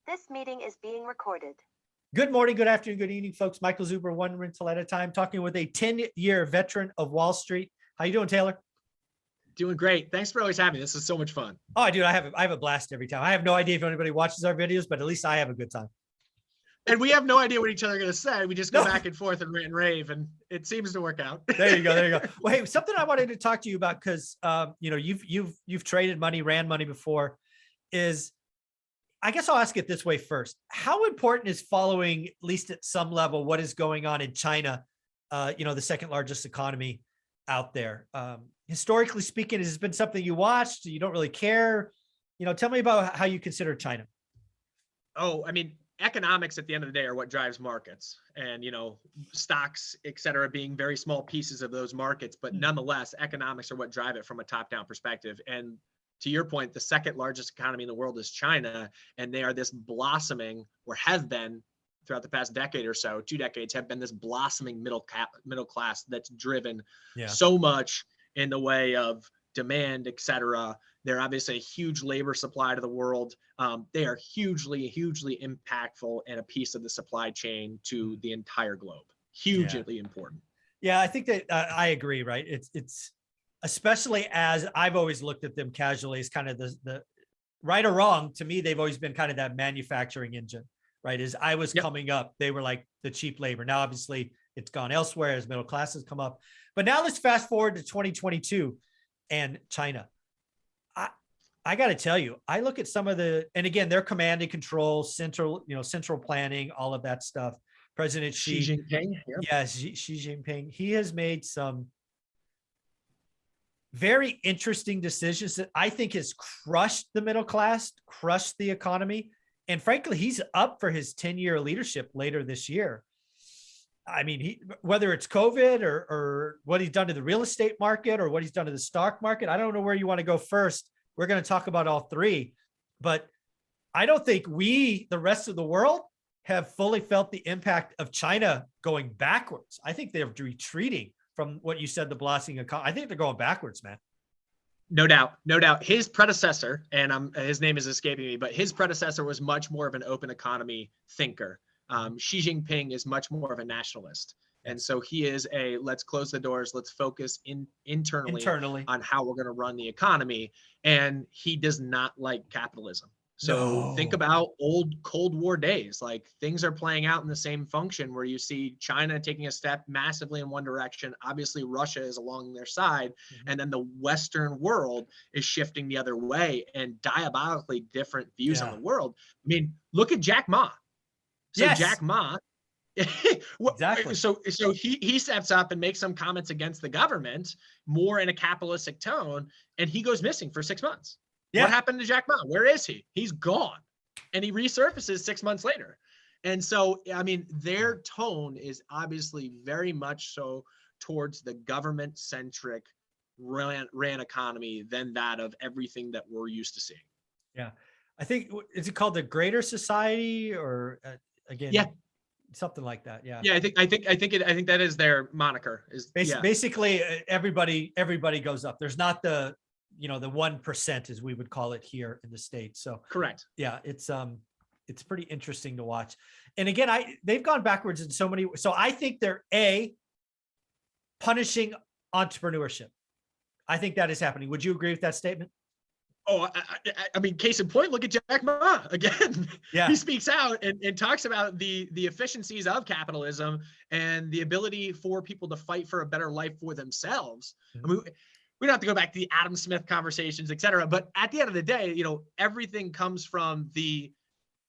This meeting is being recorded. Good morning, good afternoon, good evening, folks. Michael Zuber, one rental at a time, talking with a 10-year veteran of Wall Street. How you doing, Taylor? Doing great. Thanks for always having me. This is so much fun. Oh, dude, I have a blast every time. I have no idea if anybody watches our videos, but at least I have a good time. And we have no idea what each other are going to say. We just go back and forth and rant and rave, and it seems to work out. There you go. There you go. Well, hey, something I wanted to talk to you about, because you've traded money, ran money before, is, I guess I'll ask it this way first. How important is following, at least at some level, what is going on in China, the second largest economy out there? Historically speaking, has it been something you watched? You don't really care? Tell me about how you consider China. Oh, I mean, economics at the end of the day are what drives markets, and, stocks, et cetera, being very small pieces of those markets. But nonetheless, economics are what drive it from a top-down perspective. And to your point, the second largest economy in the world is China, and they are this blossoming, or have been throughout the past decade or so, 2 decades, have been this blossoming middle class that's driven so much in the way of demand, et cetera. They're obviously a huge labor supply to the world. They are hugely, hugely impactful and a piece of the supply chain to the entire globe. Hugely important. Yeah, I think that I agree, right? It's especially as I've always looked at them casually as kind of the right or wrong, to me, they've always been kind of that manufacturing engine, right? As I was coming up, they were like the cheap labor. Now, obviously, it's gone elsewhere as middle classes come up. But now let's fast forward to 2022 and China. I got to tell you, I look at some of and again, their command and control, central planning, all of that stuff. President Xi Jinping. Yes, Xi Jinping. He has made some very interesting decisions that I think has crushed the middle class, crushed the economy. And frankly, he's up for his 10-year leadership later this year. I mean, whether it's COVID or what he's done to the real estate market or what he's done to the stock market, I don't know where you want to go first. We're going to talk about all three, but I don't think the rest of the world, have fully felt the impact of China going backwards. I think they're retreating from what you said, the blossoming economy. I think they're going backwards, man. No doubt. No doubt. His predecessor, and his name is escaping me, but his predecessor was much more of an open economy thinker. Xi Jinping is much more of a nationalist. And so he is let's close the doors, let's focus internally on how we're going to run the economy. And he does not like capitalism. So think about old Cold War days, like things are playing out in the same function where you see China taking a step massively in one direction. Obviously, Russia is along their side. And then the Western world is shifting the other way, and diabolically different views on the world. I mean, look at Jack Ma. So Jack Ma, exactly. So he steps up and makes some comments against the government, more in a capitalistic tone, and he goes missing for 6 months. What happened to Jack Ma? Where is he? He's gone. And he resurfaces 6 months later. And so, I mean, their tone is obviously very much so towards the government-centric ran economy than that of everything that we're used to seeing. Yeah. I think, is it called the Greater Society or again? Yeah. Something like that. Yeah. Yeah. I think that is their moniker. Is basically everybody goes up. There's not the 1%, as we would call it here in the States. So correct. Yeah. It's pretty interesting to watch. And again, they've gone backwards in so many. So I think they're punishing entrepreneurship. I think that is happening. Would you agree with that statement? Oh, I mean, case in point, look at Jack Ma again. Yeah. He speaks out and talks about the efficiencies of capitalism and the ability for people to fight for a better life for themselves. I mean, we don't have to go back to the Adam Smith conversations, et cetera. But at the end of the day, everything comes from the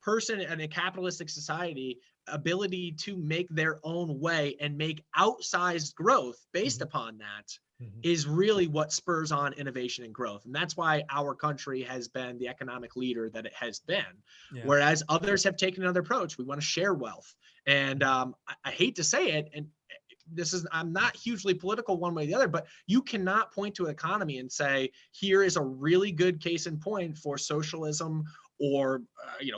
person in a capitalistic society ability to make their own way and make outsized growth based upon that. Is really what spurs on innovation and growth. And that's why our country has been the economic leader that it has been. Whereas others have taken another approach. We want to share wealth. And I hate to say it, and I'm not hugely political one way or the other, but you cannot point to an economy and say, here is a really good case in point for socialism or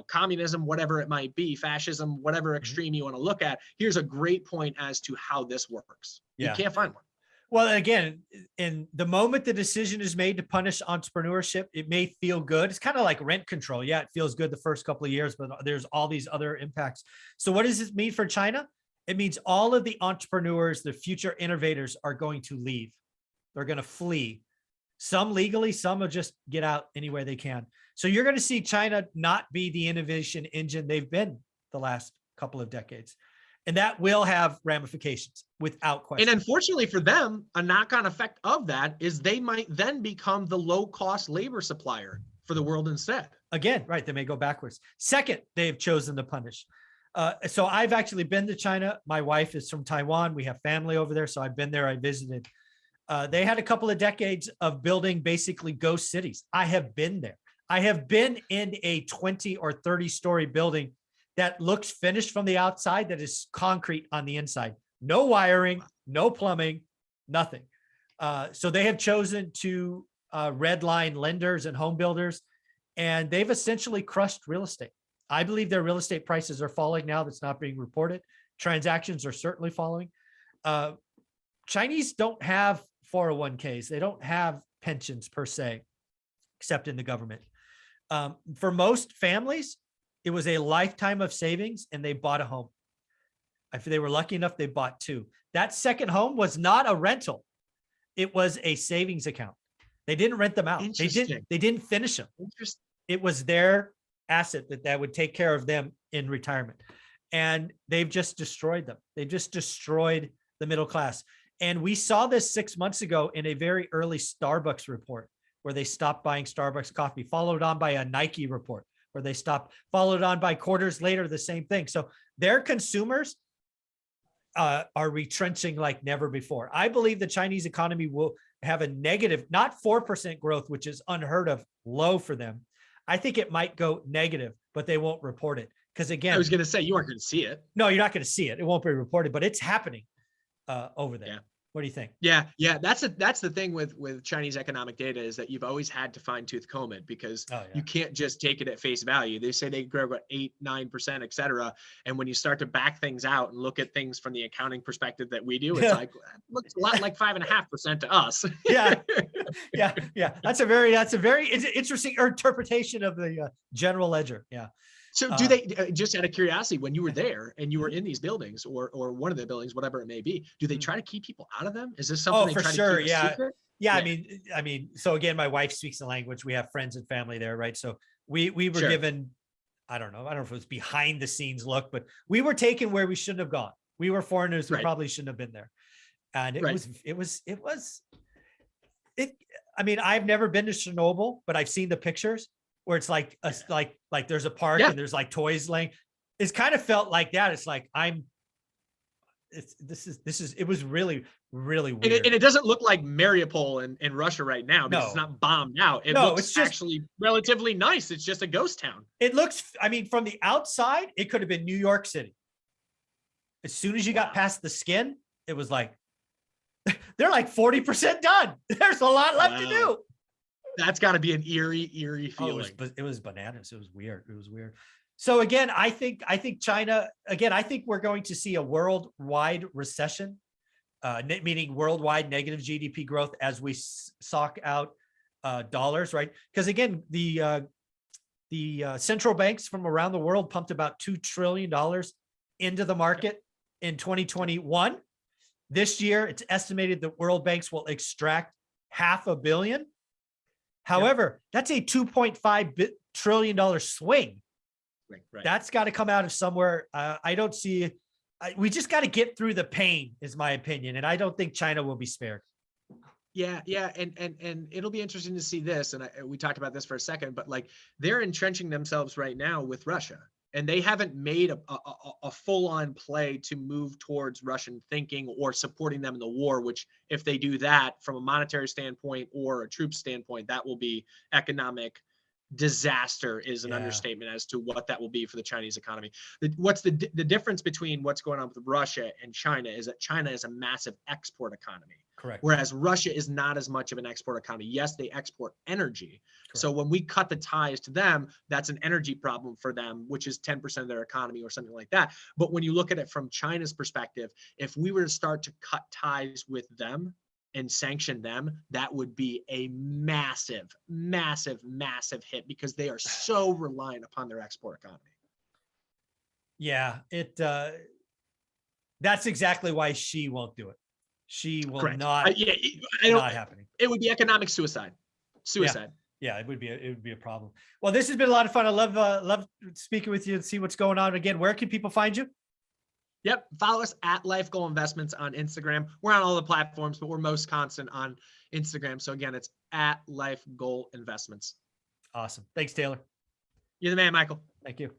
communism, whatever it might be, fascism, whatever extreme you want to look at. Here's a great point as to how this works. You can't find one. Well, again, in the moment the decision is made to punish entrepreneurship, it may feel good. It's kind of like rent control. Yeah, it feels good the first couple of years, but there's all these other impacts. So what does this mean for China? It means all of the entrepreneurs, the future innovators are going to leave. They're going to flee. Some legally, some will just get out any way they can. So you're going to see China not be the innovation engine they've been the last couple of decades. And that will have ramifications without question. And unfortunately for them, a knock-on effect of that is they might then become the low-cost labor supplier for the world instead. Again, right, they may go backwards. Second, they've chosen to punish. So I've actually been to China. My wife is from Taiwan. We have family over there. So I've been there, I visited. They had a couple of decades of building basically ghost cities. I have been there. I have been in a 20 or 30-story building that looks finished from the outside, that is concrete on the inside. No wiring, no plumbing, nothing. So they have chosen to redline lenders and home builders, and they've essentially crushed real estate. I believe their real estate prices are falling now. That's not being reported. Transactions are certainly falling. Chinese don't have 401ks. They don't have pensions per se, except in the government. For most families, it was a lifetime of savings, and they bought a home. If they were lucky enough, they bought two. That second home was not a rental. It was a savings account. They didn't rent them out. They didn't finish them. It was their asset that would take care of them in retirement. And they've just destroyed them. They've just destroyed the middle class. And we saw this 6 months ago in a very early Starbucks report, where they stopped buying Starbucks coffee, followed on by a Nike report where they stopped, followed on by quarters later, the same thing. So their consumers are retrenching like never before. I believe the Chinese economy will have a negative, not 4% growth, which is unheard of low for them. I think it might go negative, but they won't report it. Because again, I was going to say, you aren't going to see it. No, you're not going to see it. It won't be reported, but it's happening over there. Yeah. What do you think? Yeah. That's the thing with Chinese economic data, is that you've always had to fine tooth comb it, because you can't just take it at face value. They say they grow about 8-9%, et cetera. And when you start to back things out and look at things from the accounting perspective that we do, it's like, it looks a lot like 5.5% to us. Yeah. That's a very interesting interpretation of the general ledger. Yeah. So do they, just out of curiosity, when you were there and you were in these buildings, or one of the buildings, whatever it may be, do they try to keep people out of them? Is this something they try to keep a secret? Yeah. I mean, so again, my wife speaks the language. We have friends and family there, right? So we were given, I don't know if it was behind the scenes look, but we were taken where we shouldn't have gone. We were foreigners who probably shouldn't have been there. And I mean, I've never been to Chernobyl, but I've seen the pictures where it's like there's a park and there's like toys laying. It's kind of felt like that. It's like it was really, really weird. And it doesn't look like Mariupol in Russia right now, because it's not bombed out. It looks it's actually relatively nice. It's just a ghost town. It looks, I mean, from the outside, it could have been New York City. As soon as you got past the skin, it was like, they're like 40% done. There's a lot left to do. That's got to be an eerie feeling. It was bananas. It was weird. So again, I think China, again, I think we're going to see a worldwide recession, meaning worldwide negative GDP growth as we sock out dollars, right? Because again, the central banks from around the world pumped about $2 trillion into the market in 2021. This year, it's estimated that world banks will extract $500 million. However, that's a $2.5 trillion swing. Right. That's got to come out of somewhere. I don't see it. We just got to get through the pain, is my opinion. And I don't think China will be spared. Yeah. And it'll be interesting to see this. And we talked about this for a second, but like, they're entrenching themselves right now with Russia. And they haven't made a full-on play to move towards Russian thinking or supporting them in the war, which if they do that from a monetary standpoint or a troop standpoint, that will be economic disaster, is an understatement as to what that will be for the Chinese economy. What's the difference between what's going on with Russia and China is that China is a massive export economy. Correct. Whereas Russia is not as much of an export economy. Yes, they export energy. Correct. So when we cut the ties to them, that's an energy problem for them, which is 10% of their economy or something like that. But when you look at it from China's perspective, if we were to start to cut ties with them, and sanction them, that would be a massive, massive, massive hit because they are so reliant upon their export economy. Yeah, that's exactly why she won't do it. She will Correct. not. Yeah, I don't. Not happening. It would be economic suicide. Suicide. Yeah, it would be a problem. Well, this has been a lot of fun. I love speaking with you and see what's going on. Again, where can people find you? Yep. Follow us at Life Goal Investments on Instagram. We're on all the platforms, but we're most constant on Instagram. So again, it's at Life Goal Investments. Awesome. Thanks, Taylor. You're the man, Michael. Thank you.